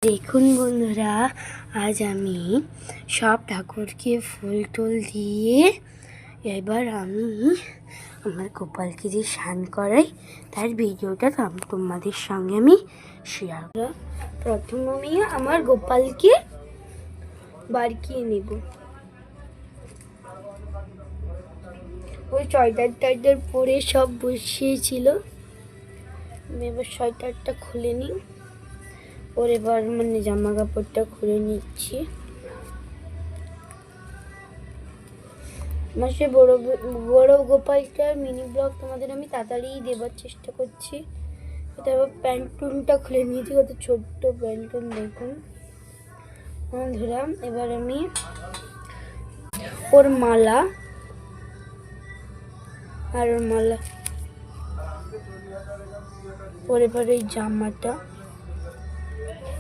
দেখুন বন্ধুরা, আজ আমি সব ঠাকুরকে ফুল টুল দিয়ে এবার আমি আমার গোপালকে যে স্নান করাই তার ভিডিওটা তোমাদের সঙ্গে আমি শেয়ার করব। প্রথম আমি আমার গোপালকে বাড়িয়ে নেব। ওই সোয়েটার পরে সব বসিয়েছিল। আমি এবার সোয়েটারটা খুলে নিই। ওর এবার জামা কাপড়টা খুলে নিচ্ছি। আমার সে বড় গোপালটার মিনি ব্লগ তোমাদের আমি তাড়াতাড়ি দেবার চেষ্টা করছি। এটা এবার প্যান্টুনটা খুলে নিয়েছি, কত ছোট্ট প্যান্টুন দেখুন বন্ধুরা। এবার আমি ওর মালা আর ওর মালা ওর এবার এই জামাটা,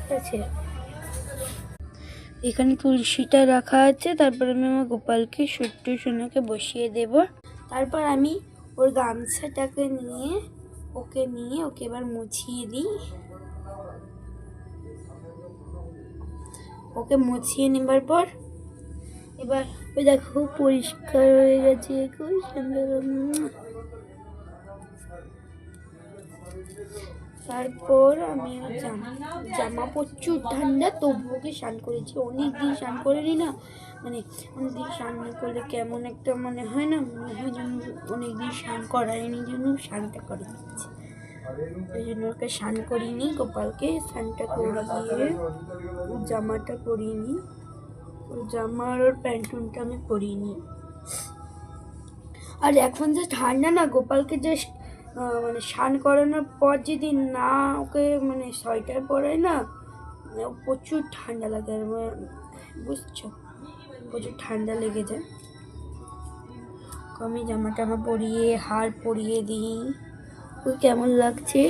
ঠিক আছে। এখানে তুলসীটা রাখা আছে। তারপর আমি আমার গোপালকে সুট্টু সোনাকে বসিয়ে দেব। তারপর আমি ওর গামছাটাকে নিয়ে ওকে এবার মুছিয়ে দিই। ওকে মুছিয়ে নেবার পর এবার ওই দেখো পরিষ্কার হয়ে গেছে, খুব সুন্দর। তারপর আমি জামা প্রচুর ঠান্ডা, তবু ওকে স্নান করেছি। অনেকদিন স্নান করিনি না, অনেকদিন স্নান না করলে কেমন একটা মনে হয় না, মনে হয় যেন অনেকদিন স্নান করায়নি, জন্য স্নানটা করে দিচ্ছি। ওই জন্য ওকে স্নান করিনি, গোপালকে স্নানটা করিয়ে জামাটা পরিয়ে নিই। ওর জামা আর ওর প্যান্টুনটা আমি পরিয়ে নিই। আর এখন যে ঠান্ডা না, গোপালকে যে স্নান করানোর পর যদি না ওকে সোয়েটার পরায় না, প্রচুর ঠান্ডা লাগে। আর বুঝছো, প্রচুর ঠান্ডা লেগে যায়। আমি জামা টামা পরিয়ে হার পরিয়ে দিই। ওই কেমন লাগছে,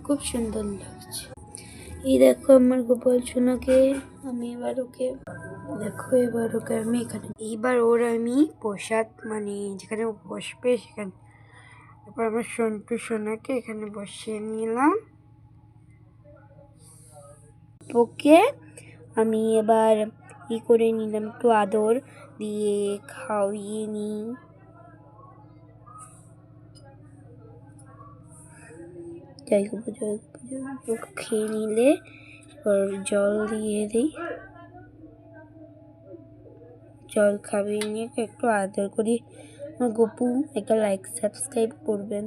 খুব সুন্দর লাগছে। এই দেখো আমার গোপাল সোনাকে আমি এবার ওকে আমি এখানে এইবার ওর আমি প্রসাদ যেখানে ও বসবে সেখানে, তারপর আমার সন্টু সোনাকে এখানে বসিয়ে নিলাম। ওকে আমি এবার করে নিলাম, একটু আদর দিয়ে খাওয়িয়ে নিই। জয় গোপাল ওকে খেয়ে নিলে জল দিয়ে দিই। জল খাইয়ে নিয়ে একটু আদর করি। আমার গপু একটা লাইক সাবস্ক্রাইব করবেন।